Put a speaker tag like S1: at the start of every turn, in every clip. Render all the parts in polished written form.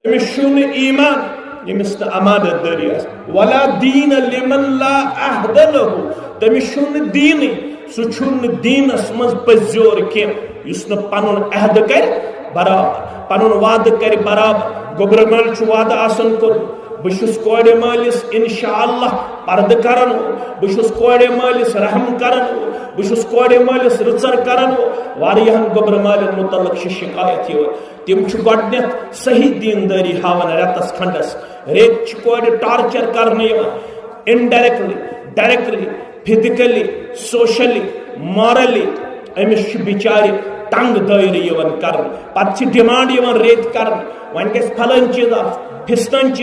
S1: Mishun iman, Mr. Amada Darius, Wala Deen Liman La Ahdalahu, the Mishun Dini, Suchun Dinas must Pazur Kim, Yusna Panun Ahdakar, Barab, Panun Wadakar Barab, Gobramel Chuada Asankur. Bishus Kode Malis, Inshallah, Pardakaran, Bishus Kode Malis, Raham Karan, Bishus Kode Malis, Ritzar Karan, Varian Gobramal and Mutalak Shikayat, Tim Chugodnet, Sahidin Dari Havan Ratas Kandas, Rich Kode torture Karneva, indirectly, directly, physically, socially, morally, Amish Bichari, Tang Dairi Yavan Karan, Pachi demand Yavan Red Karan, one gets Palanchida. Pistan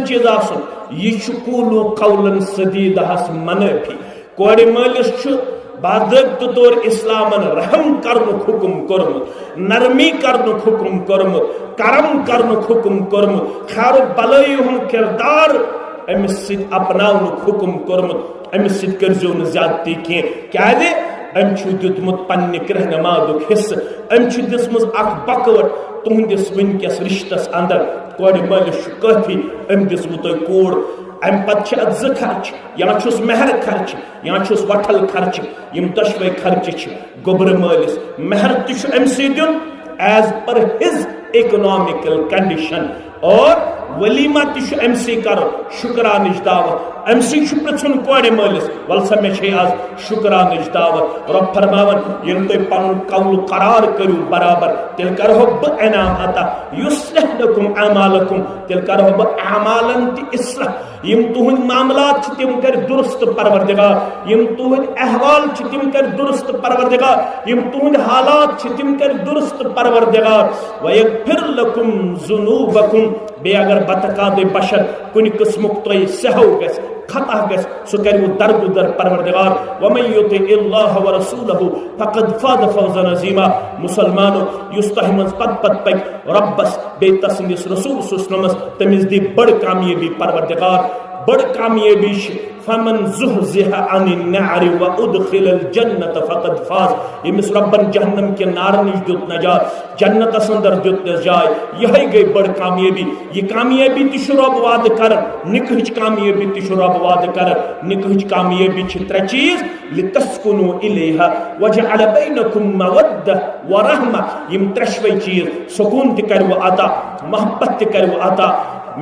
S1: Chidasun, Yishukulu Kaulan Sadidahas Manapi, Kodi Malish, Badak Tutor Islam and Raham Karnu Hukum Kormu, Narmi Karnu Hukum Kormu, Karam Karnu Hukum Kormu, Haru Balayuhum Kerdar, Emisid Apnau Hukum Kormu, Emisid Kerzun Zati King, Kade, Emchudut Mutpanikre Namaduk Hiss, Emchudis was Ak Bakawat, Tundis Winkes Rishtas under. Kodi Malish Kafi, this with a core, I'm Pachat Zakarch, Yachus Meher Karch, Yachus Watal Karch, Yim Dashway Karchich, Gobramalis, Meher Tish Msidun, as per his economical condition, or Walima Tish MC Karo, Shukranish Dawa, MC Shupratun Kodi Malis, Valsameshas, Shukranish Dawa, Rapparmavan, Yente Pan Kaulu Karar Karu Barabar, Tilkarhob Enamata, Yuslakum Amalakum, Tilkarhob Amalanti Isra. Yim tuhun मामलात चितिम कर दुरुस्त परवरदिगार यम tuhun अहवाल चितिम कर दुरुस्त परवरदिगार यम tuhun हालात चितिम कर दुरुस्त परवरदिगार वयगफिर लकुम जुनूबकुम बे अगर बतकाद बशर कुन किस्मुक तोय सहौ गस खता गस सो करू दरगुदर परवरदिगार वमन युति इल्लाह व रसूलहु फकद फाद फौजन अजीमा मुसलमानो युस्तहमस पद पद पे रब्बस बे तसनिस रसूल सुस्नमस तमिज दी बड़ कामयाबी परवरदिगार बड़ कामयाबी फमन जुहज़िहा अनिन नारि व उदखिलल जन्नत फकद फाज यमिस रब्बन जहन्नम के नार निश दुत नजात जन्नत अंदर दुत जाय यही गई बड़ कामयाबी ये कामयाबी तिशरब वाद कर निकहिच कामयाबी तिशरब वाद कर निकहिच कामयाबी छ त्रे चीज लितस्कुनु इलैहा वजअल बैनकुम मवद्दा व रहमा यम त्रशवै चीज सुकून त करव अता मोहब्बत त करव अता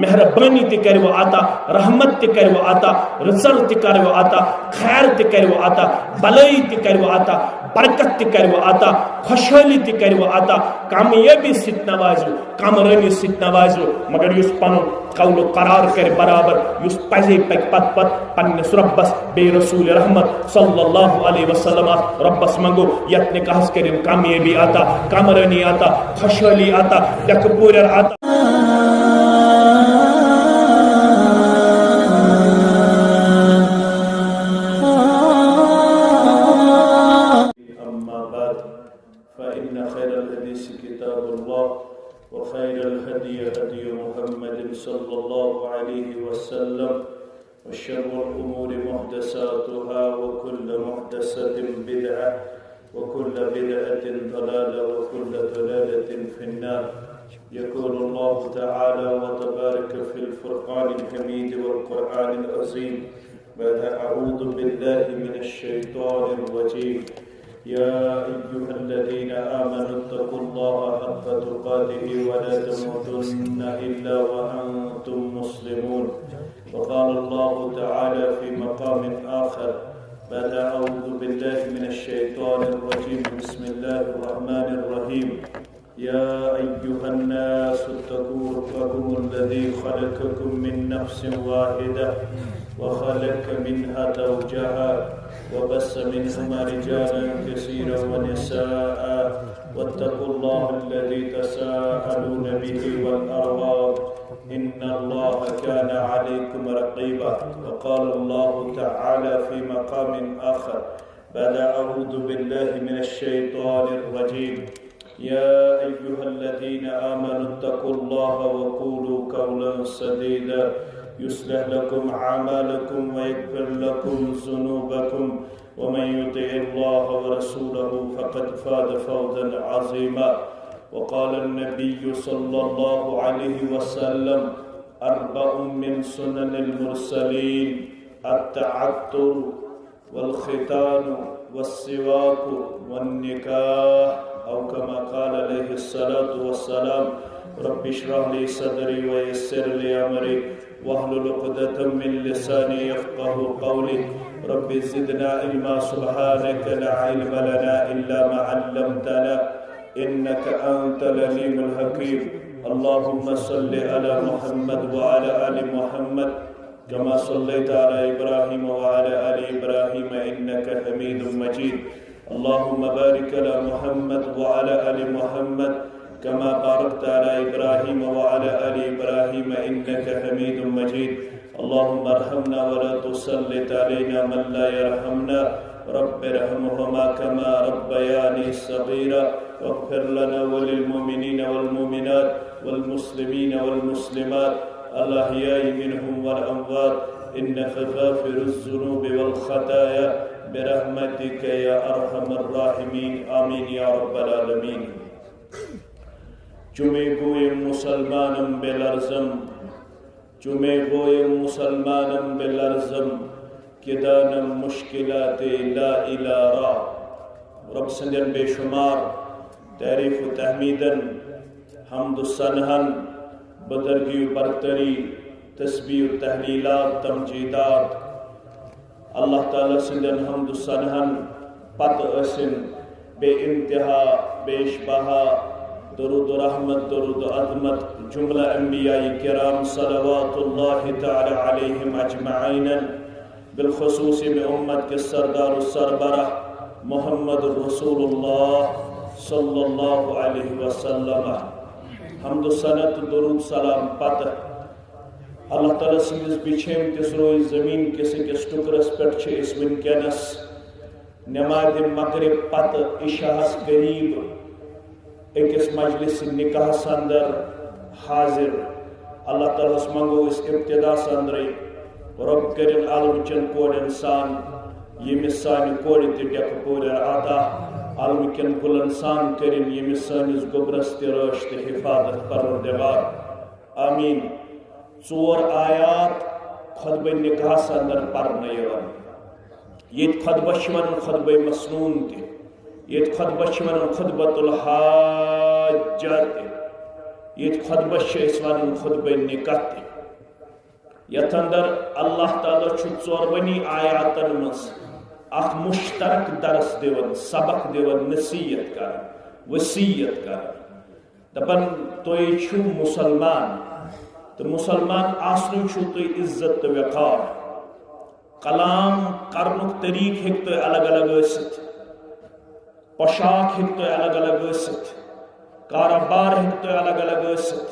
S1: मेहरबानी ते करव आता रहमत ते करव आता रिजल्ट ते करव आता खैर ते करव आता भलाई ते करव आता बरकत ते करव आता खुशहाली ते करव आता कामयाबी सित नवाजो कामरानी सित नवाजो मगर युस पन कौल करार कर बराबर युस पजे पक पत पत पन्ने रब्बस बे रसूल रहमत सल्लल्लाहु अलैहि वसल्लम रब्बस मंगो यतने कहस करिन कामयाबी आता कामरानी आता खुशहाली आता दकपूर आता
S2: وخير الهدي هدي محمد صلى الله عليه وسلم وشر الأمور محدثاتها وكل محدثة بدعة وكل بدعة ضلالة وكل ضلالة في النار يقول الله تعالى وتبارك في الفرقان الحميد والقرآن العظيم بعد أعوذ بالله من الشيطان الرجيم يا أيها الذين آمنوا اتقوا الله حق تقاته ولا تموتن إلا وأنتم مسلمون وقال الله تعالى في مقام آخر بعد أعوذ بالله من الشيطان الرجيم بسم الله الرحمن الرحيم يا أيها الناس اتقوا ربكم الذي خلقكم من نفس واحدة وخلق منها زوجها وبث منهما رجالا كثيرا ونساء واتقوا الله الذي تساءلون به والأرحام إن الله كان عليكم رقيبا وقال الله تعالى في مقام آخر بعد أعوذ بالله من الشيطان الرجيم يا أيها الذين آمنوا اتقوا الله وقولوا قولا سديدا يصلح لكم أعمالكم ويغفر لكم ذنوبكم ومن يطع الله ورسوله فقد فاز فوزا عظيما وقال النبي صلى الله عليه وسلم 4 من سنن المرسلين: التعطر والختان والسواك والنكاح، أو كما قال عليه الصلاة والسلام. رب اشرح لي صدري ويسر لي أمري واحلل عقدة من لساني يفقه قولي. رب زدنا علما سبحانك لا علم لنا إلا ما علمتنا إنك أنت العليم الحكيم. اللهم صل على محمد وعلى آل محمد كما صليت على إبراهيم وعلى آل إبراهيم إنك حميد مجيد. اللهم بارك على محمد وعلى آل محمد كما باركت على إبراهيم وعلى آل إبراهيم إنك حميد مجيد. اللهم ارحمنا ولا تسلط علينا من لا يرحمنا. رب ارحمهما كما ربياني صغيرا. واغفر لنا وللمؤمنين والمؤمنات والمسلمين والمسلمات الأحياء منهم والأموات إنك غافر الذنوب والخطايا برحمتك يا أرحم الراحمين. آمين يا رب العالمين. Cüme goyim Müslümanım belarzım, cüme goyim Müslümanım belarzım, kidanım müşkilat-i la ilara. Rabb senden beşumar tarif-u tahmiden, hamd-u sanhan, badargi-u bartari, tasbih-u tahlilat, tamcidat. Allah Teala senden hamd-u sanhan pat asin, be-intiha, beşbaha, درود و رحمت درود و عظمت جملہ انبیاء کرام صلوات اللہ تعالی علیہم اجمعین، بالخصوص میں امت کے سردار و سربراہ محمد رسول اللہ صلی اللہ علیہ وسلم. حمد و سنت درود سلام پتہ اللہ تعالیٰ سندس بچھیم تس روی زمین کس کس ٹکرس پٹ اس ونکینس نماز مغرب پتہ عشاءس قریب ایکس مجلس نکاح اندر حاضر. اللہ تعالیٰ منگو اس ابتدا اندرے رب کرن عالم چن کور انسان یمس سان کور تک کور عطا عالم کن کل انسان کرن یمس سانس گبرس ترش حفاظت پروردگار. آمین. 4 آیات خطبہ نکاح اندر پرنے یہ خطبہ ون خطبہ مسنون تہ یہ خطبہ ون خطبۃ الحاجہ یہ خطبہ ون خطبہ نکاح تہ یتھ اندر اللہ تعالیٰ 4 آیاتن مز اخ مشترک درس دیون سبق دیون نصیحت کر وصیت کر دپن تُہۍ چھِو مسلمان تو مسلمان آسنو چھو تُہۍ عزت تو وقار. کلام کرنُک طریق ہیٚکہِ تۄہہِ الگ الگ ٲسِتھ، پوشاک ہیٚکہِ تۄہہِ الگ الگ ٲسِتھ، کاروبار ہیٚکہِ تۄہہِ الگ الگ ٲسِتھ،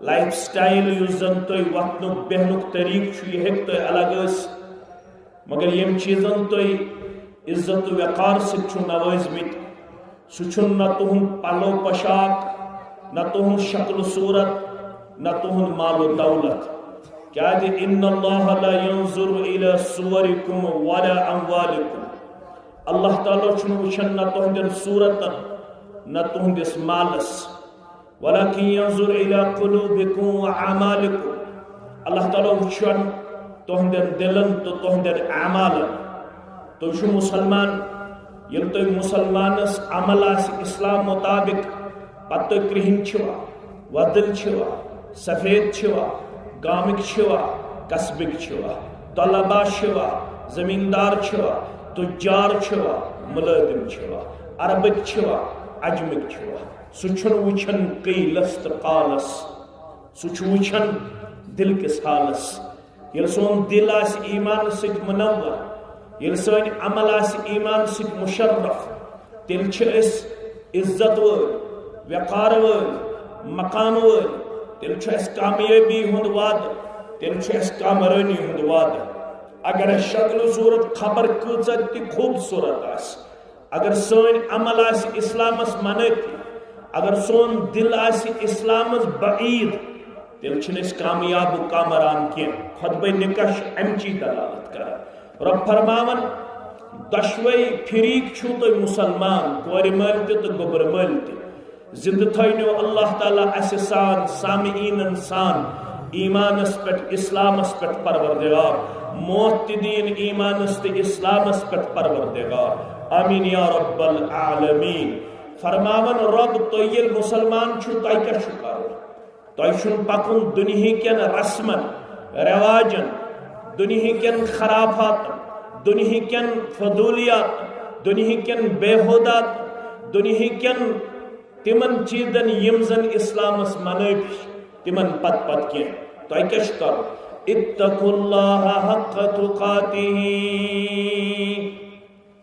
S2: لائف سٹائل یُس زن تۄہہِ وۄتھنُک بیہنُک طریق چھُ یہِ ہیٚکہِ تۄہہِ الگ ٲسِتھ، مگر ییٚمہِ چیٖزن تۄہہِ عزت و وقار سۭتۍ چھُو نوٲزمٕتۍ سُہ چھُنہٕ نہ تُہُنٛد پلو پوشاک، نہ تُہُنٛد شکل صوٗرت، نہ تُہُنٛد مال و دولت. کیازِ ان اللہ لا ينظر الى صورکم ولا اموالکم. اللہ تعالیٰ چھُنہٕ وٕچھان نہ تُہنٛدٮ۪ن صوٗرتن نہ تُہنٛدِس مالس، ولكن ينظر الى قلوبکم واعمالکم. اللہ تعالیٰ وٕچھان تُہنٛدٮ۪ن دلن تہٕ تُہنٛدٮ۪ن اعمالن. تُہۍ چھِو مسلمان، ییٚلہِ تۄہہِ مسلمانس عمل آسہِ اسلام مطابق پتہٕ تُہۍ کرٛہِنۍ چھِوا، وۄدٕلۍ چھِوا، سفید چھِوا، گامٕکۍ چھِوا، قصبٕکۍ چھِوا، طلبا چھِوا، زمیندار چھِوا، تُجار چھِوا، مُلٲزِم چھِوا، عربٕکۍ چھِوا، عجمٕکۍ چھِوا. سُہ چھُنہٕ وٕچھان قیلس تہٕ قالس، سُہ چھُ وٕچھان دل کِس حالس. ییٚلہِ سون دل آسہِ ایٖمان سۭتۍ مُنور، ییٚلہِ سٲنۍ عمل آسہِ ایٖمان سۭتۍ مُشرف، تیٚلہِ چھِ أسۍ عزت وٲلۍ، وقار وٲلۍ، مقام وٲلۍ. تیٚلہِ چھُ اَسہِ کامیٲبی ہُنٛد وعدٕ، تیٚلہِ چھُ اَسہِ کامرٲنی ہُنٛد وعدٕ. اگر اَسہِ شکل صوٗرت خبر کۭژاہ تہِ خوٗبصوٗرت آسہِ، اگر سٲنۍ عمل آسہِ اسلامس منٲتی، اگر سون دل آسہِ اسلامس بعیٖد، تیٚلہِ چھِنہٕ أسۍ کامیاب و کامران کینٛہہ. خطبہ نکاح چھُ اَمچی دلالت کران. رب فرماون دۄشوے فریٖق چھُو تُہۍ مُسلمان، کورِ مٲلۍ تہِ تہٕ گوٚبُر مٲلۍ تہِ.
S1: जिंद थो अल्लाह ताला अस सान सामीन सान ईमानस पे इस्लामस पे परवरदिगार मौत दीन ईमानस ते इस्लामस पे परवरदिगार आमीन या रब्बल आलमीन। फरमावन रब तो ये मुसलमान छु तय क्या छु करो तय छु पकुन दुनिया केन रस्मन रवाजन दुनिया केन खराफात दुनिया केन फदूलियात दुनिया केन बेहुदात दुनिया केन तिमन चीजन यम जन इस्लामस मनफी तिमन पत पत के तय क्या छु करो इत्तकुल्लाह हक़ तुक़ातिही।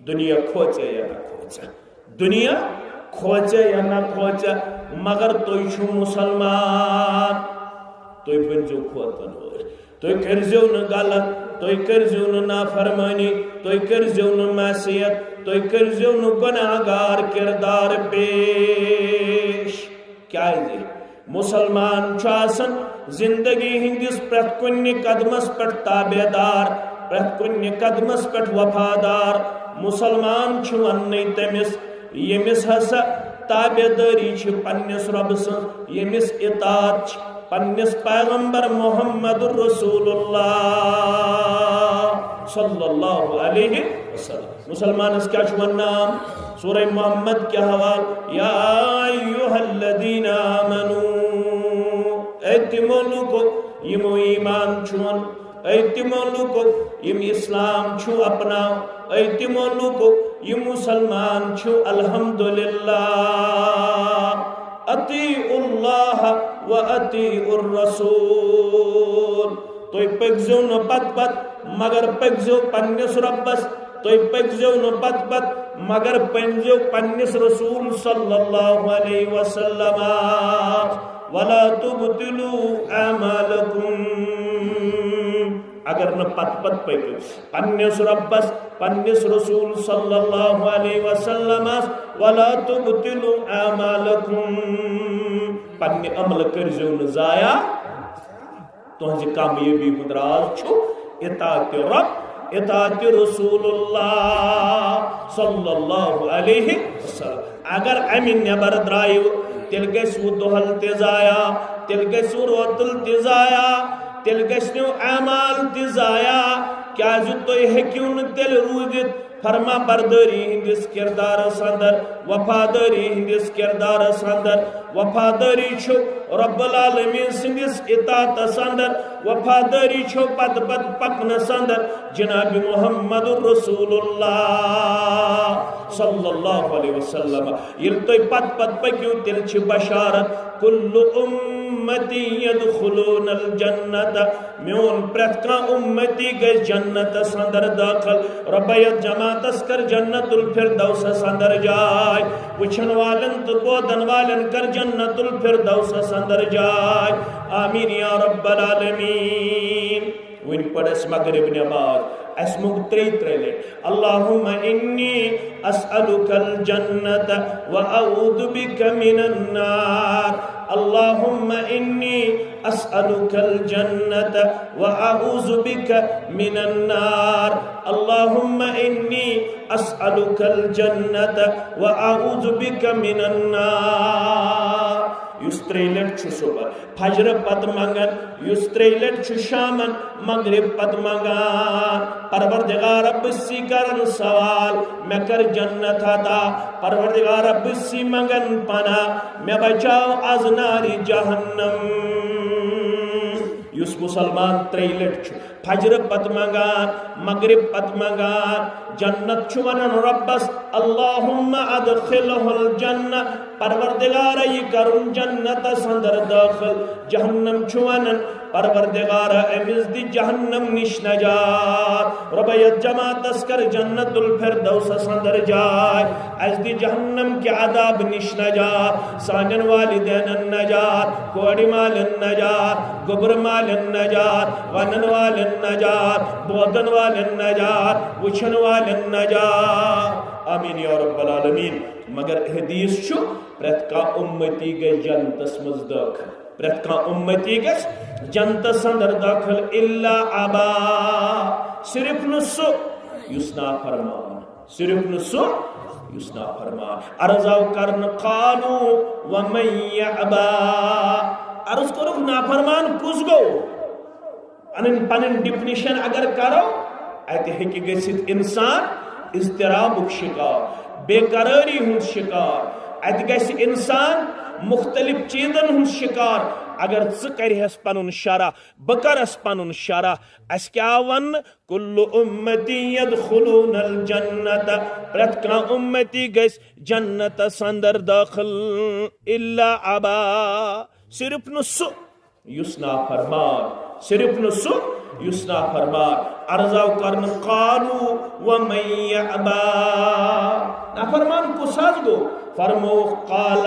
S1: दुनिया खोचे या ना खोचे दुनिया खोचे या ना खोचे मगर तुई छु मुसलमान तुई बनजो खोतन वोर तुई करजो न गलत तुई करजो न नाफरमानी तुई करजो न मासियत तुई करजो न गुनाहगार किरदार पेश क्या है मुसलमान छासन जिंदगी हिंदिस प्रत कुन्य कदमस पर ताबेदार प्रत कुन्य कदमस पर वफादार मुसलमान छु अन्नै तमिस यमिस हसा ताबेदारी छु पन्निस रब सं यमिस इताअत छु पन्निस पैगंबर मुहम्मदुर रसूलुल्लाह सल्लल्लाहु अलैहि वसल्लम। मुसलमानस क्या छु नाम सूरह मोहम्मद के हवाल या अय्युहल्लज़ीना आमनू ऐतिमोलु को यमो ईमान छुन ऐतिमोलु को यम इस्लाम छु अपनाओ ऐतिमोलु को यम मुसलमान छु अल्हम्दुलिल्लाह अतीउल्लाह व अतीउर रसूल तोय पगजो न पत पत मगर पगजो पन्निस रब्बस तोय पगजो न पत पत मगर पंजो पन्निस रसूल सल्लल्लाहु अलैहि वसल्लम वला तुबतिलू अमालकुम। अगर न पत पत पकड़ पन्निस रब्बस पन्निस रसूल सल्लल्लाहु अलैहि वसल्लम वला तुबतिलू अमालकुम पन्नि अमल करजो न जाया तुहंज कामयाबी हुंद राज छु इताअत रब इताअत रसूलुल्लाह सल्लल्लाहु अलैहि वसल्लम। अगर अमिन नबर द्राइव तिल गो दोहल तिजाया तिल गो रोतल तिजाया तिल गो अमाल तिजाया क्या तुम हेक्यू न तिल रूदित फरमा बरदरी हिंदिस किरदारस अंदर वफादारी हिंदिस किरदारस अंदर वफादारी छो रब्बुल आलमीन सिंदिस इताअतस अंदर वफादारी छो पद पद पकनस अंदर जनाब मुहम्मदुर रसूलुल्लाह सल्लल्लाहु अलैहि वसल्लम यिल तोय पद पद पक्यू तिल छ बशारत कुल्लु उम्मती यदखुलूनल जन्नत म्योन प्रत उम्मती गए जन्नत अंदर दाखिल रब्बयत जमातस कर जन्नतुल फिरदौस अंदर जाय वचन वालन तो बोदन वालन कर जन्नतुल फिरदौस अंदर जाय आमीन या रब्बल आलमीन। वन पड़स मगरिब नमाज अस्मुग त्रे अल्लाहुम्मा इन्नी अस्अलुकल जन्नत व अऊदु बिका मिनन नार अल्लाहुम्मा इन्नी अस्अलुकल जन्नत व अऊदु बिका मिनन नार अल्लाहुम्मा इन्नी अस्अलुकल जन्नत व अऊदु बिका मिनन नार। युस त्रेलट सुबह फजर पत मंगन युस त्रेलट शामन मगरिब पत मंगान परवरदिगार रब्बसी करन सवाल मैं कर जन्नत अता परवरदिगार रब्बसी मंगन पना मैं बचाओ आज नारी जहन्नम। युस मुसलमान त्रेलट फजर पत मंगान मगरिब पत मंगान जन्नत छु वनन रब्बस अल्लाहुम्मा अदखिलहुल जन्नह परवरदिगार ये करुन जन्नत अंदर दाखिल जहन्नम छु वनन परवरदिगार अमिस दि जहन्नम निश नजात रब्बयत जमातस कर जन्नतुल फिरदौस अंदर जाय अज दि जहन्नम के अदाब निश नजात सानन वालिदैन नजात कोड़ी मालन नजात गुबर मालन नजात वनन वालन नजात बोदन वालन नजात वचन वालन नजात आमीन या रब्बल आलमीन। मगर हदीस छु प्रत का उम्मती गए जन्नतस मज दाखिल प्रत का उम्मती गए जन्नतस अंदर दाखिल इल्ला अबा सिर्फ नुसु युस नाफरमान सिर्फ नुसु युसना फरमान अर्जाव करन कालू व मैयबा अर्ज करो नाफरमान कुस गो पन डिफिनिशन अगर करो अत हेकि गसित इंसान इज़्तिराबुक शिकार बेकरारी हुंद शिकार अत गस इंसान मुख्तलिफ चीजन हुंद शिकार अगर ज़ पनुन शरा बह करस पनुन शरा अस क्या वन कुल्लु उम्मती यदखुलूनल जन्नत प्रत कह उम्मती गस जन्नत अंदर दाखिल इल्ला अबा सिर्फ न सु युसना फरमान सिर्फ न सु युसना फरमान अर्जाव करन कालू व मैयबा ना फरमान को साज गो फरमो काल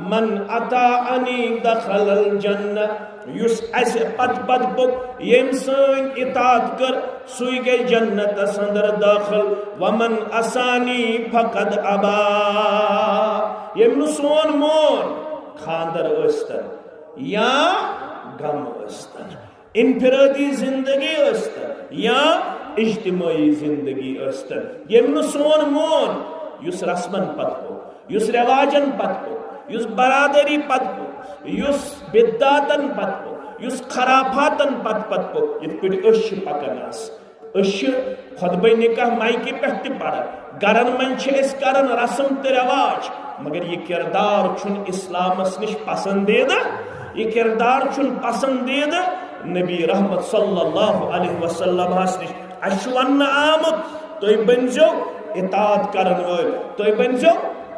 S1: मन अताअनी दखलल जन्नत युस अस पत पत बुक यम सन इताअत कर सुई गई जन्नत अंदर दाखिल वमन असानी फकद अबा यम नु सोन मोन खानदर अस्तन या गम अस्तन इनफिरादी जिंदगी अस्तन या इज्तिमाई जिंदगी अस्तन यम नु सोन मोन युस रस्मन पत हो युस रिवाजन पत हो युस बरादरी पत हो युस बिद्दातन पत हो युस खराफातन पत पत हो इत पे अश पकनास अश खुतबे निकाह माइके पे पढ़ गरन मन करन रस्म तो रिवाज मगर ये किरदार छुन इस्लामस निश पसंदीदा ये किरदार छुन पसंदीदा नबी रहमत सल्लल्लाहु अलैहि वसल्लम निश अश वन आमुत तुई बनजो इताअत करन वल तुई बनजो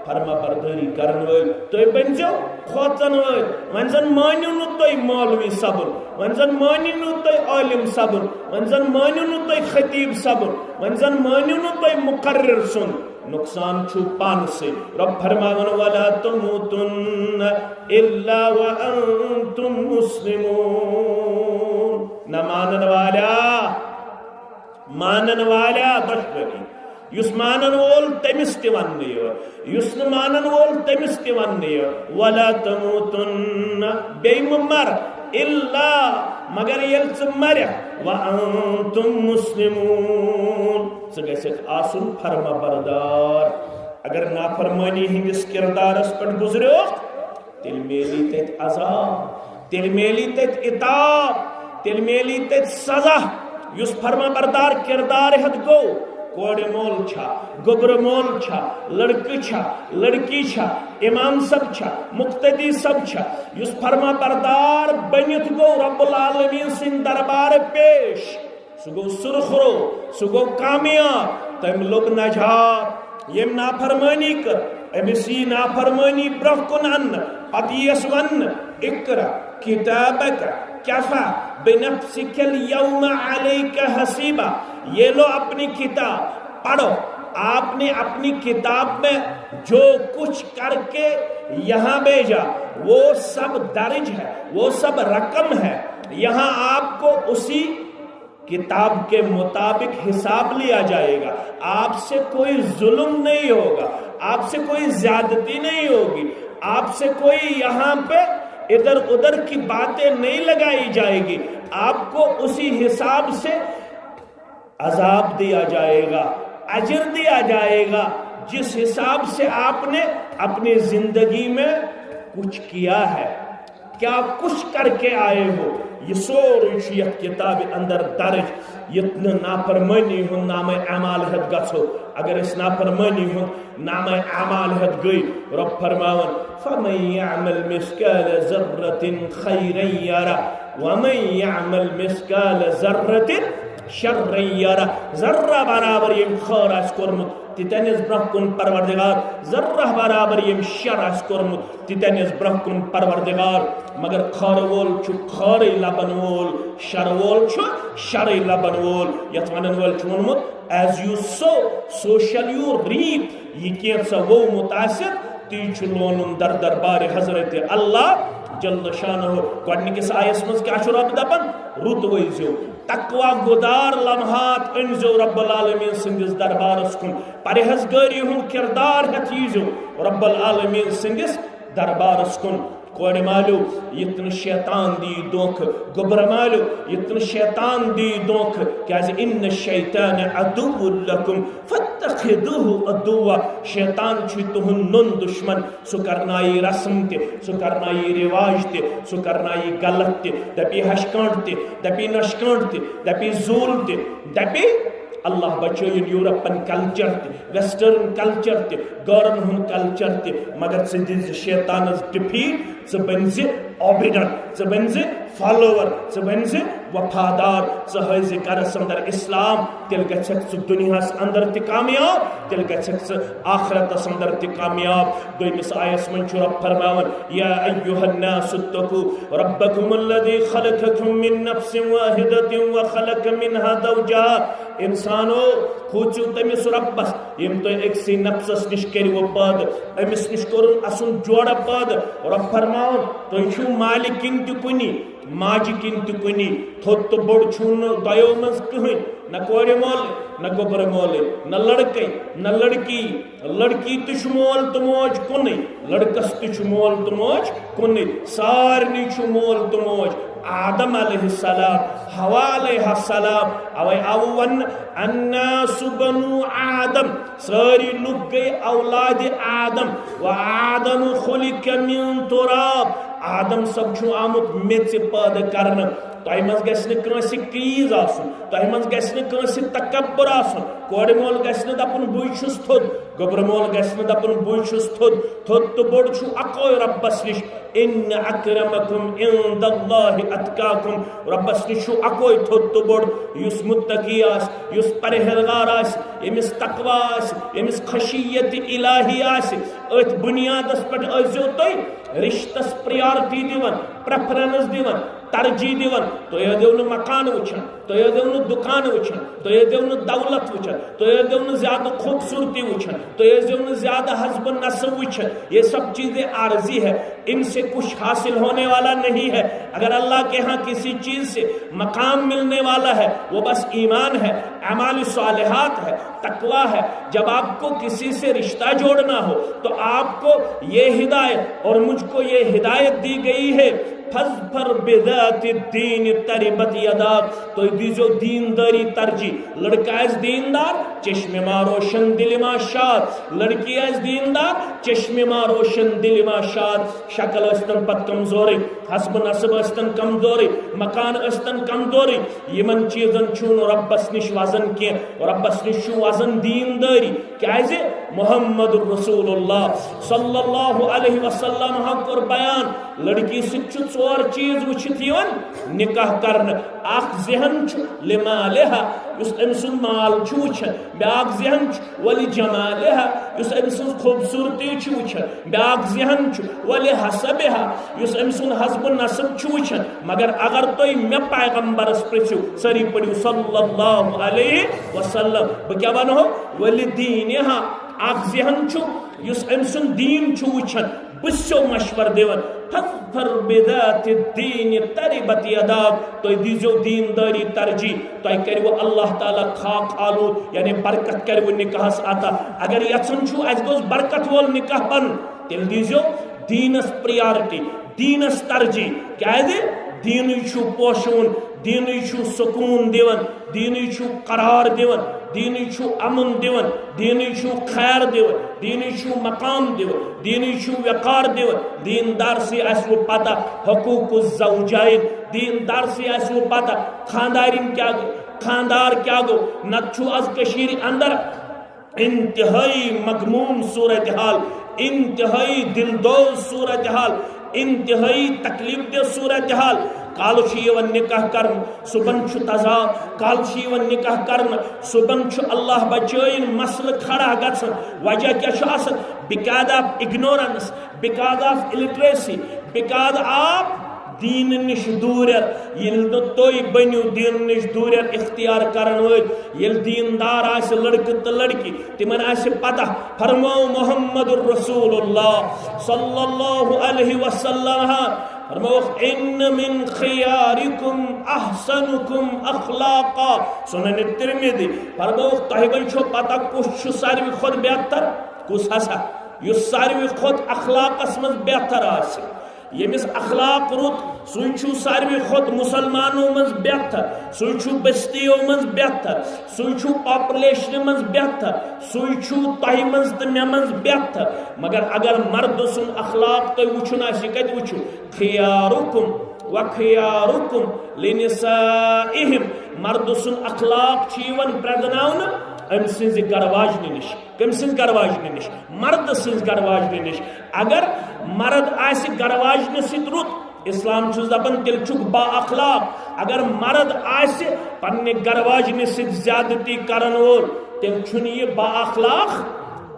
S1: फरमा बरदारी करन वल तुई बनजो खोचन वल वन जन मानियो नु तुई मौलवी सबुन वन जन मानियो नु तुई आलिम सबुन वन जन मानियो नु तुई खतीब सबुन वन जन मानियो नु तुई मुकर्रिर सुन नुकसान छु पान से रब फरमावन वला तुमुतुन इल्ला व अंतुम मुस्लिमून न मानन वाला दुश्मनी युस मानन वोल तमिस ते वन्ने युस न मानन वोल तमिस ते वन्ने वला तुमुतुन बेम मर इल्ला मगर यल मर व अंतुम मुस्लिमून सगैसे आसुन फरमा बरदार अगर नाफरमानी हिंदिस किरदारस पर गुजरो तिल मेली तत अजाब तिल मेली तत इताब तिल मेली तत सजा युस फरमा बरदार किरदार हद गो कोड़ मोल छा गोबर मोल छा लड़की छा लड़की छा इमाम सब छा मुक्तदी सब छा युस फरमा बरदार बनित गो रब्बुल आलमीन सिन दरबार पेश सुगो सुरखरो सुगो कामयाब तम लोग नजात यम नाफरमानी कर अमिसी नाफरमानी ब्रकुन अन्न पतियस वन इकरा किताबक कफा बिनफ्सिकल यौम अलैका हसीबा ये लो अपनी किताब पढ़ो आपने अपनी किताब में जो कुछ करके यहाँ भेजा वो सब दर्ज है वो सब रकम है यहाँ आपको उसी किताब के मुताबिक हिसाब लिया जाएगा आपसे कोई जुल्म नहीं होगा आपसे कोई ज्यादती नहीं होगी आपसे कोई यहाँ पे इधर उधर की बातें नहीं लगाई जाएगी आपको उसी हिसाब से अजाब दिया जाएगा अजर दिया जाएगा जिस हिसाब से आपने अपनी जिंदगी में कुछ किया है क्या कुछ करके आए हो ये सोरी किताब अंदर दर्ज ये नाफरमानी हो नाम अमाल हद गो अगर इस नाफरमानी हो नाम अमाल हद गई रब फरमावन फमन यअमल मिस्काल ज़र्रतिन खैरन यरा वमन यअमल मिस्काल ज़र्रतिन शर्रन यरा ज़र्रा बराबर यम खैर आस कोरमुत तितनिस ब्रहकुन परवरदिगार ज़र्रा बराबर यम शर आस कोरमुत तितनिस ब्रहकुन परवरदिगार मगर खैर वोल छु खैर लबन वोल शर वोल छु शर लबन वोल यत वनन वोल छु वनमुत as you sow so shall you reap ये कैसा वो मुतासिर ती छु लोनुन दर दरबार हजरत अल्लाह जल्ल शानहु गोडनिकिस आयस मज क्या छु रब दपन रुत वइजो तकवा गुदार लम्हात अनजो रब्बुल आलमीन सिंदिस दरबारस कुन परहेजगारी हुन किरदार हतीजो रब्बुल आलमीन सिंदिस दरबारस कुन कोड़ मालो यतन शैतान दी दोख गोबर मालो यतन शैतान दी दोख क्या इन शैतान अदुव्वुल लकुम फत्तखिदुहु अदुव्वा शैतान छु तुहुन नुन दुश्मन सु करनाई रस्म ते सु करनाई रिवाज ते सु करनाई गलत ते दपी हशकांड ते दपी नशकांड ते दपी जूल ते दपी अल्लाह बचोइन यूरोपन कल्चर ते वेस्टर्न कल्चर ते गौरन हुन कल्चर ते मगर से दिस शैतानस डिफीट से बनजे ओबिडन से बनजे फॉलोवर से बनजे वफादार से हज करस अंदर इस्लाम तिल गछक से दुनिया अंदर ते कामयाब तिल गछक से आखिरत अंदर ते कामयाब दोइमिस आयस मन रब फरमावन या अय्युहन नास तकू रब्बकुम अल्लज़ी खलक़कुम मिन नफ्सिन वाहिदतिन व खलक़ मिनहा ज़ौजहा इंसानो खोचु तमिस रब्बस यम तो एकसी नफ्सस निश करिवो पद अमिस निश करुन असुन जोड़ा पद रब फरमावन तो छु मालिकिन तु कुनी माजिकिन तु कुनी थोत बोड़ छुन दयो मस कहिन न कोरे मोल न गोबर मोल न लड़के न लड़की लड़की तुछ मोल तो मोज कुनी लड़कस तुछ मोल तो मोज कुनी सारनी छु मोल तो मोज आदम अलैहिस्सलाम हवा अलैहिस्सलाम अवै अवन अन्नासु बनु आदम सारी लुक गए औलाद आदम व आदम खुलिक मिन तुराब आदम सब छु आमुत मेच पैदा करन तोय मज गस न कंसी क्रीज आसुन तोय मज गस न कंसी तकब्बुर आसुन कोड मोल गस न दपन बुय छुस थोद गोबर मोल गस न दपन बुय छुस थोद थोद तो बोड छु अको रब्बस निश इन अक्रमकुम इंदल्लाहि अतकाकुम रब्बस निश छु अको थोद तो बोड युस मुत्तकी आस युस परहेजगार आस यमिस तकवा आस यमिस खशियत इलाही आस अथ बुनियादस पट अजो तोय रिश्तस प्रायोरिटी दिवन प्रेफरेंस दिवन तरजीह दिवन तो ये देवन मकान वुचन तो ये देवन दुकान वुचन तो ये देवन दौलत वुचन तो ये देवन ज्यादा खूबसूरती वुचन तो ये देवन ज्यादा हस्ब नस्ब वुचन ये सब चीजें आर्जी है इनसे कुछ हासिल होने वाला नहीं है अगर अल्लाह के यहाँ किसी चीज से मकाम मिलने वाला है वो बस ईमान है अमाल सालिहात है तकवा है जब आपको किसी से रिश्ता जोड़ना हो तो आपको ये हिदायत और मुझको ये हिदायत दी गई है फज़फर बिज़ाति दीन तरिबत यदाक तो दीजो दीनदारी तरजी लड़का इस दीनदार चश्मे मा रोशन दिल मा शाद लड़की इस दीनदार चश्मे मा रोशन दिल मा शाद शक्ल अस्तन पत कमजोरी हस्ब नस्ब अस्तन कमजोरी मकान अस्तन कमजोरी यमन चीजन छुन रब्बस निश वजन के रब्बस निश वजन दीनदारी कैसे मोहम्मद रसूलुल्लाह सल्लल्लाहु अलैहि वसल्लम हक और बयान लड़की सिच चोर चीज वुचित यन निकाह करन अख जहन लिमालिहा युस अमसुन माल वुचन ब्याक जहन वलि जमालिहा युस अमसुन खूबसूरती वुचन ब्याक जहन वलि हसबिहा युस अमसुन हस्ब नस्ब वुचन मगर अगर तोय मे पैगंबरस प्रछु सरी पड़ियो सल्लल्लाहु अलैहि वसल्लम ब क्या वनो वलि दीनिहा अख जहन युस अमसुन दीन वुचन बुस्सो मशवर देवन फज़फर बिज़ाति दीन तरिबत यदाक तो दीजो दीनदारी तरजी तो करो अल्लाह ताला खाक आलूद यानी बरकत करो निकाहस आता अगर यचन आज गोस बरकत वोल निकाह बन तेल दीजो दीनस प्रायोरिटी दीनस तरजी क्या दीन पोषून दीन सुकून दिवन दीन करार दिवन दीन अमन दिवन दीन खैर दिवन दीन मकाम दिवन दीन वकार दिवन दीनदार से वो पता हकूक ज़ौजाइन दीनदार से वो पता खानदारिन क्या गो खानदार क्या गो नच्छू अज कशीर अंदर इंतहाई मगमूम सूरत हाल इंतहाई दिलदोज सूरत हाल इंतहाई तकलीफ दे सूरत हाल काल निकाह कर सुबन तजा काल निकाह कर सुबन अल्लाह बचन मसल खड़ा गन वजह क्या because of ignorance because of illiteracy because of दीन निश दूर तुम बनो दीन निश दूर इख्तियार करन वल दीनदार आस लड़क तो लड़की तिमन आस पता फरमो मोहम्मद रसूलुल्लाह सल्लल्लाहु अलैहि वसल्लम फरमो इन मिन खियारिकुम अहसनुकुम अखलाका सुनन तिरमिज़ी फरमो तहबन छो पता कुछ सारवी खुद बेहतर कुछ हसा युस सारवी खुद अखलाकस मज बेहतर आस यमिस अखलाक रुत सु सारवी खोत मुसलमानों मज बेहतर सु बस्तियों मज बेहतर सु पॉपुलेशन मज बेहतर सु तह मज तो मे मज बेहतर मगर अगर मर्द सुन अखलाक तुम वुचुन कत वुचु खियारुकुम व खियारुकुम लिनिसाइहिम मर्द सुन अखलाक प्रगनावन अम सिंज गरवाजन निश कम सिंज गरवाजन निश मर्द सिंज गरवाजन निश अगर मर्द आसि गरवाजन सित रुत इस्लाम दपन तेल चुक बा अखलाक अगर मर्द आसि पन्ने गरवाजन सित ज्यादती करन वोल तेल छुन ये बा अखलाक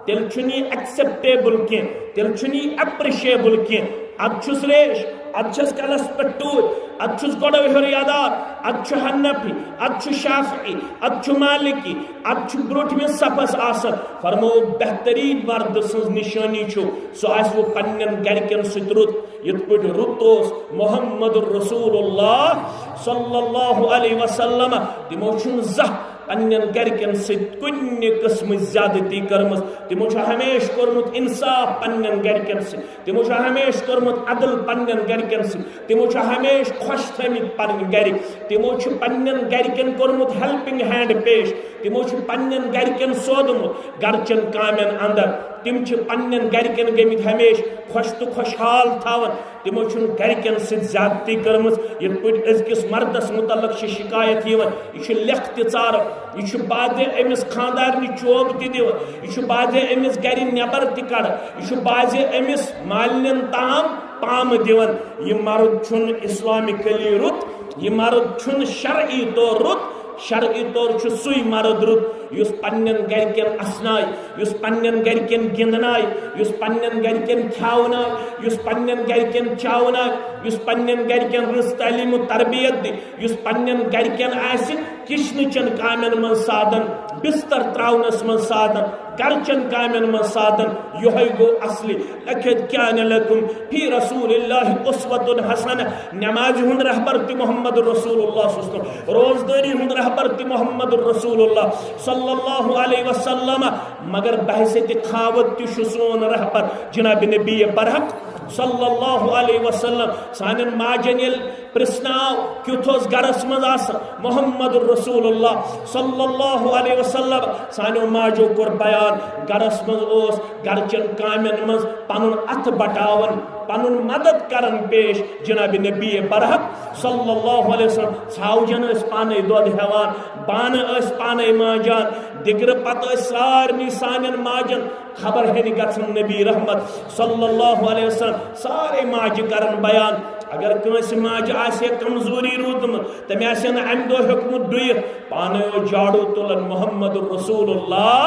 S1: तेल छुन ये एक्सेप्टेबल के तेल छुन ये एप्रिशिएबल के अछुस रेश अच्छस कलस पट्टूर अच्छुस गोड़ हरियादार अच्छु हन्नफी अच्छु शाफी अच्छु मालिकी अच्छु ब्रोट में सफस आसन फरमो बेहतरीन मर्द सज निशानी छु सो आस वो पन्नन गरकन सत रुत यत पट रुतोस मोहम्मद रसूलुल्लाह सल्लल्लाहु अलैहि वसल्लम तिमो छु जह पन्नन गरकन सत कुन्ने किस्म ज्यादती करमस तिमो छु हमेश कोरमुत इंसाफ पन्नन गरकन सत तिमो छु हमेश कोरमुत अदल पन्नन गरकन सत तिमो छु हमेश खुश थमित पन्न गरिक तिमो छु पन्नन गरकन कोरमुत हेल्पिंग हैंड पेश तिमो छु पन्नन गरकन सोदमुत गरचन कामन अंदर तिम छु पन्नन गरकन गमित हमेश खुश तो खुशहाल थावन तिमो छु गरकन सत ज्यादती करमस यत पट अजकिस मर्दस मुतल्लक शिकायत यवन यह लेख तार यह बादे अमिस खानदारनी चोब ति दिवन यह बादे अमिस गर नबर ति कड़ यह बाजे अमिस मालिन ताम पाम दिवन यह मर्द छुन इस्लामिकली रुत यह मर्द छुन शरई तौर रुत शरई तौर सुई मर्द रुत युस पन्नन गरकन असनाय युस पन्नन गरकन गिंदनाय युस पन्नन गरकन खावनाय युस पन्नन गरकन चावनाय युस पन्नन गरकन रस तालीम तरबियत दि युस पन्नन गरकन आसि किचनचन कामन मन साधन बिस्तर त्रावनस मन साधन गरचन कामन मन साधन यह गो असली लखद कान लकुम फी रसूलिल्लाहि उस्वतुन हसन नमाज हुंद रहबर ति मोहम्मद रसूलुल्लाह सल्लल्लाहु रोजदारी हुंद रहबर ति मोहम्मद रसूलुल्लाह सल्लल्लाहु अलैहि वसल्लम मगर बहसत खावत ति सोन रहबर जनाब नबी बरहक सल्लल्लाहु अलैहि वसल्लम सानन माजन यल प्रश्नाव क्युथोस गरस मज आस मोहम्मद रसूलुल्लाह सल्लल्लाहु अलैहि वसल्लम सानो माजो कोर बयान गरस मज ओस गरचन कामन मज पनुन अथ बटावन पनुन मदद करन पेश जनाब नबी बरहक सल्लल्लाहु अलैहि वसल्लम छावजन अस पाने दोद हेवान बान अस पाने माजान दिगर पत सारनी सानन माजन खबर है गन नबी रहमत सल्लल्लाहु अलैहि वसल्लम सारे माज करन बयान अगर कंस माज आसे कमजोरी रूदम तम आसे न अम दो हुकम दुयत पाने जाड़ू तुलन मोहम्मद रसूलुल्लाह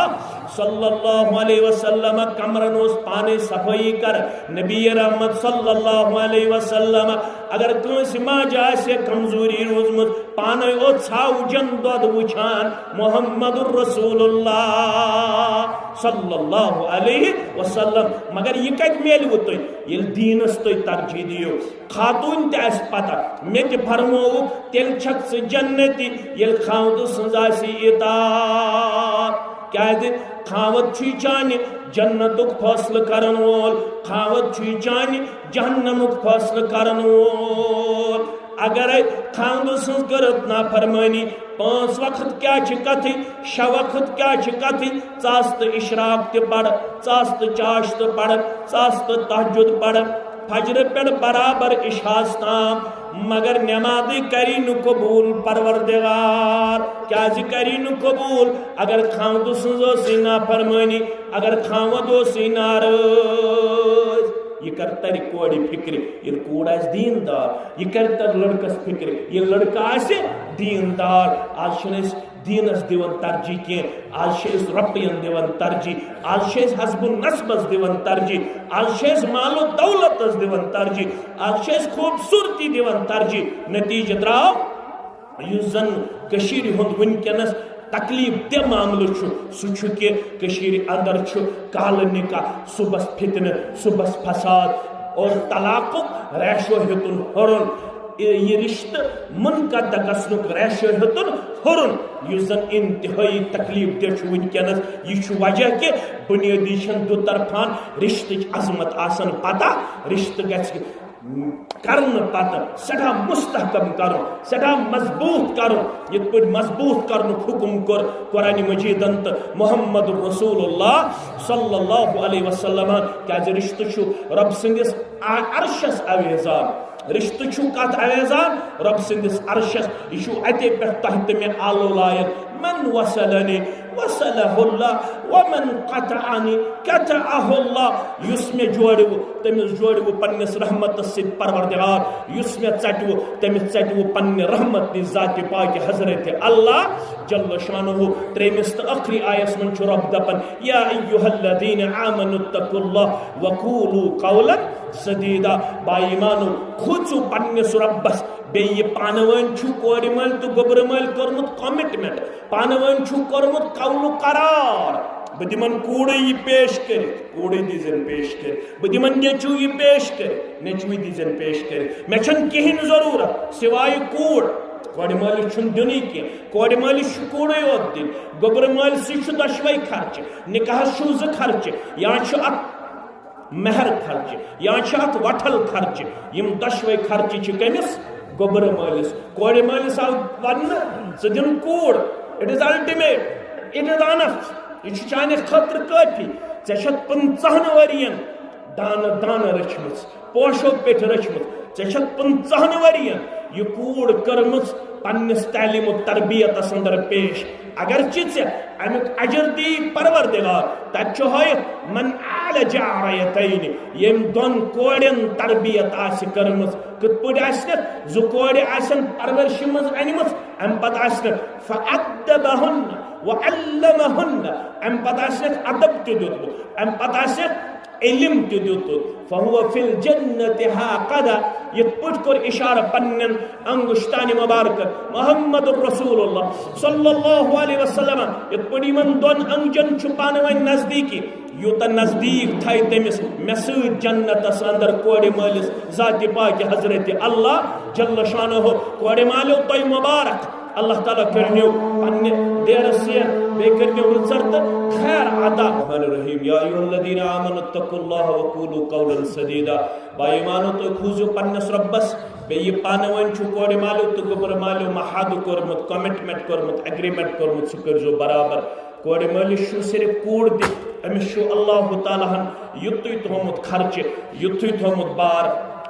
S1: सल्लल्लाहु अलैहि वसल्लम कमरन उस पाने सफाई कर नबी रहमत सल्लल्लाहु अलैहि वसल्लम अगर कंस माज आसे कमजोरी रूदम पाने ओ छाव जन दद वुछान मोहम्मद रसूलुल्लाह सल्लल्लाहु अलैहि वसल्लम मगर ये कत मेल वो तो ये दीनस तो तरजीह दियो खातून तस पता मे त फरमो तेल छक से जन्नती ये खावत सजासी इतात क्या खावत छी चाने जन्नतुक फैसला करन वोल खावत छी चाने जहन्नमुक फैसला करन वोल अगर खावत सज करत ना फरमानी 5 वक्त क्या कथि 6 वक्त क्या कथि चास्त इशराक ते पढ़ चास्त चाश ते पढ़ चास्त तहज्जुद पढ़ फजर पे बराबर इशास ताम मगर नमाज करी नु कबूल परवरदिगार क्या करी नु कबूल अगर खावत सजो सीना फरमानी अगर खावत सीनार ये करता कोड़ी फिक्र ये कोड़ दीनदार ये करता लड़कस फिक्र ये लड़का दीनदार आज दीनस दिवन तरजीह के आज रुपयन दिवन तरजीह आज हसबुन नस्बस दिवन तरजीह आज मालो दौलतस दिवन तरजीह आज खूबसूरती दिवन तरजीह नतीज द्राव युस जन कशीर हुंद वनकनस तकलीफ दे मामल सह अंदर काल निकाह सुबह फितन सुबह फसाद और तलाक रैशो हेतुन हरुन ये रिश्ते मुनक़द गसनुक रैशो हेतुन हरुन युस जन इंतहाई तकलीफ दे वनकनस यह वजह कि बुनियादी दो तरफान रिश्ते अजमत आसन पता रिश्ते करने पत सठा मुस्तहकम करो सठा मजबूत करो यत पे मजबूत करने हुकुम कर कुरान मजीदन तो मोहम्मद रसूलुल्लाह सल्लल्लाहु अलैहि वसल्लम क्या रिश्ते छु रब सिंदिस अर्शस अवेजान रिश्ते छु कत अवेजान रब सिंदिस अर्शस यु अते पे तहत में आलो लायक मन वसलनी वसलहुल्लाह वमन क़तअनी क़तअहुल्लाह युस्मे जोड़ो तमिस जोड़ो पन्निस रहमत से परवरदिगार युस्मे चटो तमिस चटो पन्ने रहमत नि ज़ात पाक हजरत अल्लाह जल्ल शानुहु त्रेमिस आखिरी आयत मन छु रब दपन या अय्युहल्लज़ीना आमनुत्तकुल्लाह वक़ूलू क़ौलन सदीदा बाईमानो खुचु पन्निस रब्बस बे पानवन छु कोर मल तो गोबर मल करमुत कमिटमेंट पानवन छु करमुत कौल करार बदिमन कूड़े ये पेश करे कूड़े दीजन पेश करे बदिमन नेचु ये पेश करे नेचु दीजन पेश करे मैं छन कहीं जरूरत सिवाय कूड़ कोड़ मालिश छुन दुनी के कोड़ मालिश कूड़े योत दिन गोबर माल से छु दशवई खर्च निकाह छु ज खर्च या छु महर खर्च या छु वठल खर्च यम दशवई खर्च छु कमिस गोबर मालिस कोड़ मालिस आव वन सदिन कूड़ it is ultimate it is enough यह चाने खतर काफी ऐ 50 वरियन दान दान रचमस पोशो पे रचमस ऐ 50 वरियन यह कूड़ करमस पन्निस तालीम तरबियत अंदर पेश अगर चित अमुक अजर दी परवरदिगार तु मन आल जारयतैन यम दोन कोड़न तरबियत आसि करमस कत पट जु कोड़ आसन परवरिश मज अनमस अम पत फअद्दबहुन वअल्लमहुन अम पत अदब ते दितमुत अम पत इल्म ते दितमुत फहुव फिल जन्नति हाकदा यत पट कर इशारा पन्नन अंगुश्तान मुबारक मोहम्मद रसूलुल्लाह सल्लल्लाहु अलैहि वसल्लम यत पट मन दोन अंगजन छुपाने वन नजदीकी यूत नजदीक थाई तमिस मे सत जन्नतस अंदर कोड़ मालिस ज़ात पाक हजरत अल्लाह जल्ल शानुहु कोड़ मालो तोय मुबारक अल्लाह ताला करनियो पन्ने देर से बे करनियो रुचर त खैर अदा रहमान रहीम या अय्युहल्लज़ीना आमनुत्तकुल्लाह व क़ूलू क़ौलन सदीदा बाईमानो तो खुजो पन्नस रब्बस बे ये पानवन छु कोड़ मालो तो गोबर मालो महाद करमत कमिटमेंट करमत एग्रीमेंट करमत सुकर जो बराबर कोड़ मालिश सिर्फ कूड़ दि अमिस अल्लाह ताला युतुय थोमुत खर्च युतुय थोमुत बार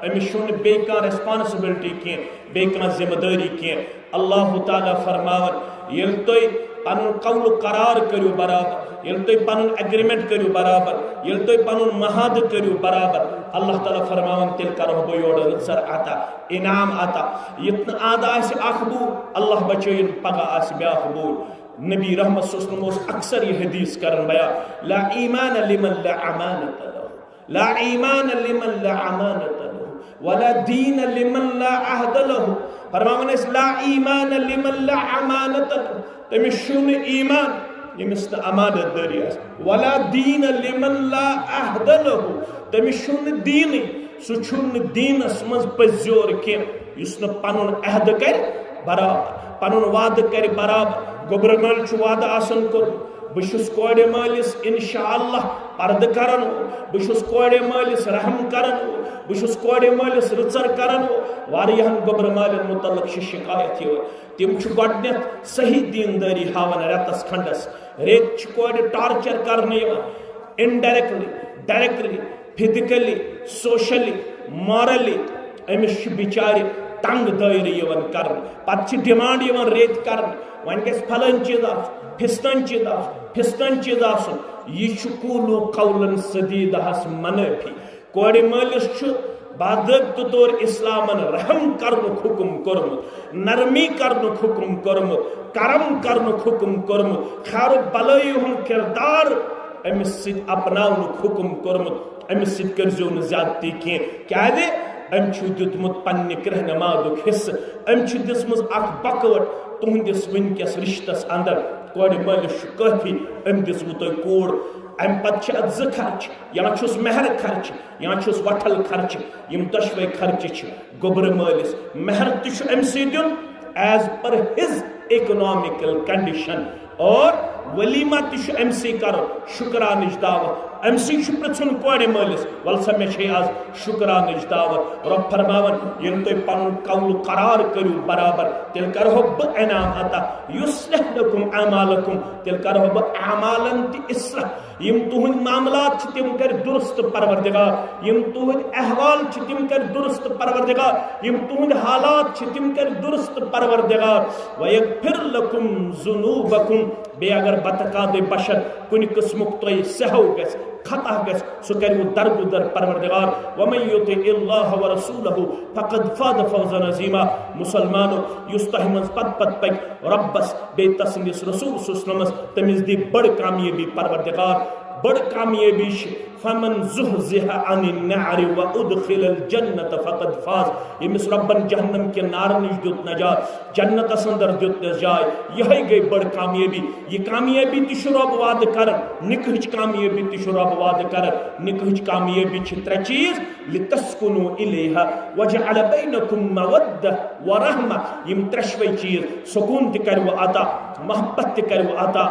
S1: अमिस बे रेस्पॉन्सिबिलिटी की बे जिम्मेदारी की अल्लाह ताला फरमावन ये तुम पन कौल करार करो बराबर ये तुम पन एग्रीमेंट करो बराबर ये तुम पन महाद करो बराबर अल्लाह ताला फरमावन तिल करो बो योड़ रुसर आता इनाम आता यत आद आखबू अल्लाह बचयन पगह आस ब्याख बूर नबी रहमत सल्लल्लाहु अलैहि वसल्लम अक्सर ये हदीस करन बयान ला ईमान लिमन ला अमानत लहु ला ईमान लिमन ला अमानत लहु वला दीन लिमन ला अहद लहु फरमावन ला ईमान लिमन ला अमानत लहु तमिस शुन ईमान यमिस अमानत दारी आस वला दीन लिमन ला अहद लहु तमिस शुन दीन सु छुन दीनस मज पज्योर के युस न पनुन अहद कर बराबर पनुन वाद कर बराबर गोबर माल वाद आसन कर बहुस कोड़ मालिस इंशाअल्लाह पर्द करन बहुस कोड़ मालिस रहम करन बहुस कोड़ मालिस रुचर करन वारियाहन गोबर मालिन मुतल्लक शिकायत तिम गोडनेथ सही दीनदारी हावन रेतस खंडस रेत कोड़ टार्चर करने indirectly directly physically socially morally अमिस बिचार तंग दायरे कर पे डिमांड रेत कर वन गस फलन चीज फिस्तन चीज यह कूलू कौलन सदीदहस मनफी कोड़ मालिस बादत तौर इस्लामन रहम करनुक हुकुम कर्मुत नरमी करनुक हुकुम कर्मुत करम करनुक हुकुम कर्मुत खैर भलाई हुन किरदार अमिस सित अपनावनुक हुकुम कर्मुत अमिस सित करजो न ज्यादती की क्या दे अम दुतमुत पन्ने रहनुमादुक हिस्स अम दिसमज अख बकवट तुहंदिस वनकस रिश्तस अंदर कोड़ मालिस काफी अम दिसमु तुम कूड़ अम पत् ज खर्च या छुस महर खर्च या छुस वठल खर्च यम दशवे खर्च गोबर मालिस महर तम सी दिन as per his economical condition और वलीमा तिश एमसी कर शुक्रानिश दावत एमसी पृथुन कोड़े मलिस वल सा मे आज शुक्रानिश दावत रब फरमावन यम तुम पन कौल करार करू बराबर तेल करहो ब इनाम अता युस्लिह लकुम अमालकुम तेल करहो ब अमालन ति इस्लाह यम तुहन मामलात तिम कर दुरुस्त परवरदिगार यम तुहन अहवाल तिम कर दुरुस्त परवरदिगार यम तुहन हालात तिम कर दुरुस्त परवरदिगार वयगफिर लकुम जुनूबकुम बे अगर बतकाद बशर कुन किस्मुक तोय सहव गस खता गस सो कर दरगुदर परवरदिगार वमन युति इल्लाह व रसूलहु फकद फाद फौजन अजीमा मुसलमानो युस्तहमस पद पद पक रब्बस बे तसनिस रसूल सुस्लमस तमिस दी बड़ कामयाबी परवरदिगार बड़ कामयाबी फमन जुहज़िहा अनिन नारि व उदखिलल जन्नत फकद फाज यमिस रब्बन जहन्नम के नार निश दुत नजात जन्नत अंदर दुत जाय यही गई बड़ कामयाबी ये कामयाबी तिश रब वाद कर निकहच कामयाबी तिश रब वाद कर निकहच कामयाबी छ त्रे चीज लितस्कुनु इलैहा वजअल बैनकुम मवद्दा व रहमा यम त्रशवै चीज सुकून त कर व अता मोहब्बत त कर व अता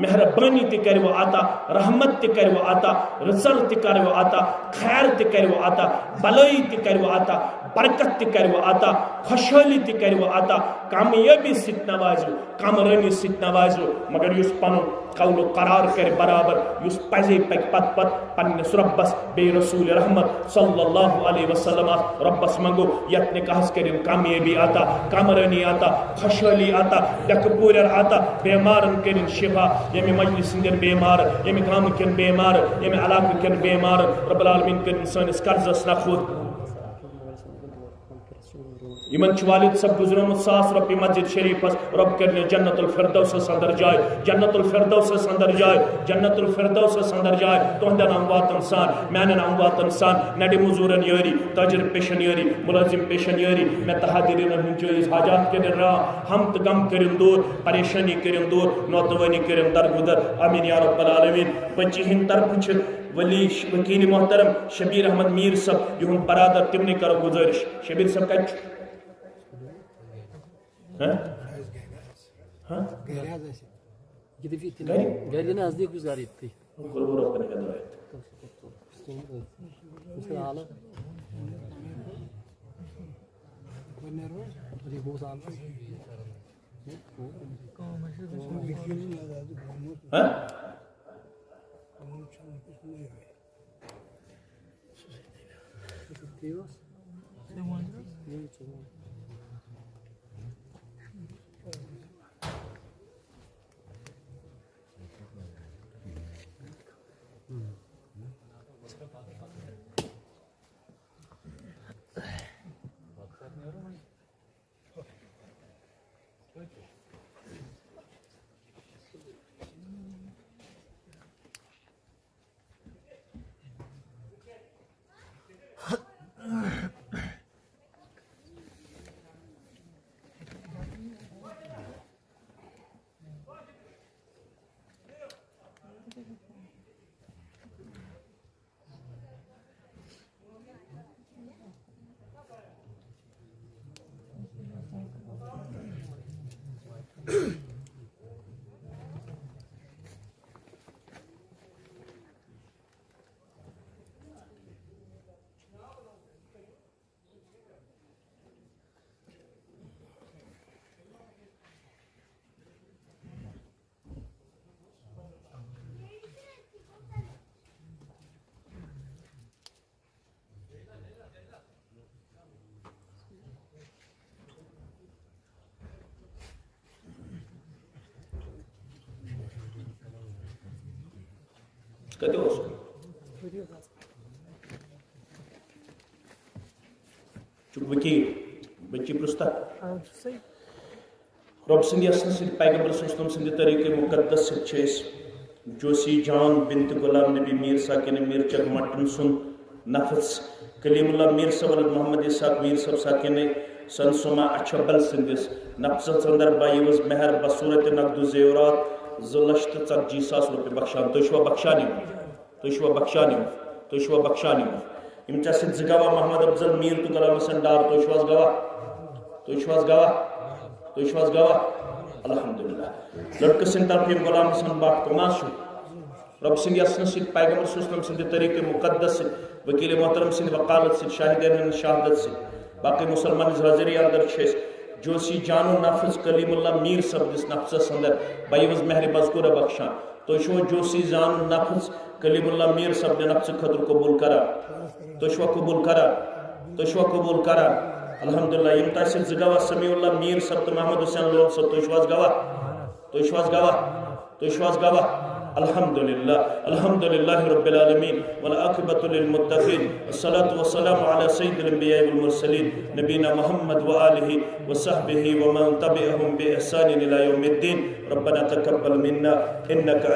S1: मेहरबानी ते कर वो आता रहमत ते कर वो आता रसल ते कर वो आता खैर ते कर वो आता भलाई ते कर वो आता बरकत ते कर वो आता खुशहाली ते कर वो आता कामयाबी सित नवाजो कामरानी सित नवाजो मगर युस पन कौल करार कर बराबर युस पजे पक पत पत पन्नस रब्बस बे रसूल रहमत सल्लल्लाहु अलैहि वसल्लम रब्बस मंगो यत्ने कहस करिन कामयाबी आता कामरानी आता खुशहाली आता डकपूरर आता बीमारन करिन शिफा यमे मजलिस सिंदर बीमार यमे गाम कन बीमार यमे इलाके कन बीमार रब्बुल आलमीन करिन सनिस कर्जस नखुद इमन वालिद सब गुजरमुत 100 रुपये मस्जिद शरीफस रब करने जन्नतुल फिरदौस अंदर जाए जन्नतुल फिरदौस अंदर जाए जन्नतुल फिरदौस अंदर जाए तोहदन अमवातन सान मैनन अमवातन सान नडी मजूरन यारी ताजिर पेशन यारी मुलाजिम पेशन यारी मैं तहादिरिन हुन चोइस हाजात के रा हम त गम करिन दूर परेशानी करिन दूर नौतवानी करिन दरगुदर आमीन या रब्बल आलमीन बच्ची हिन तरफ छ वली वकील मोहतरम शबीर अहमद मीर सब युन बरादर तिमने करो गुजारिश शबीर सब का
S3: Gari nazdik biz gari etti.
S1: Cadê o osso? बच्ची प्रस्ता रब सद पैगम्बर सद तरीके मुकदस जोशी जान बिनत गुलाम नबी मीर साकिन मीर चक मटन सुन नफस कलीमुल्लाह मीर सब मोहम्मद इसाक मीर सब साकिन सनसुमा अछबल सिंदिस नफस अंदर बाईवस मेहर बसूरत नकदु जेवरात 2,40,000 रुपये बख्शान तुशवा बख्शानी इम चसित जगवा मोहम्मद अफजल मीर तो गुलाम हसन डार तुशवास गवा अल्हम्दुलिल्लाह लड़के सिंह तरफ गुलाम हसन बाप कमाशु रब सिंह यसन सिद पैगंबर सल्लल्लाहु अलैहि वसल्लम तरीके मुकद्दस से वकील मोहतरम सिंह वकालत से शाहिदैन शहादत से बाकी मुसलमान हाजिरी अंदर छेस जोशी जानो नफ्स कलीमुल्लाह मीर सब दिस नफ्स अंदर बाईवज मेहर मज़कूर बख्शा तो शो जोशी जानो नफ्स कलीमुल्लाह मीर सब ने नफ्स खदर कबूल करा तो शो कबूल करा अल्हम्दुलिल्लाह यम तासिर जगवा समीउल्लाह मीर सब तो मोहम्मद हुसैन लोग सब तो श्वास गवा अल्हम्दुलिल्लाह रब्बिल आलमीन वल आक़िबतु लिल मुत्तक़ीन वस्सलातु वस्सलामु अला सय्यिदिल अंबिया वल मुरसलीन नबीना मुहम्मद व आलिहि व सहबिहि व मन तबिअहुम बि इहसानिन इला यौमिद्दीन रब्बना तक़ब्बल मिन्ना इन्नका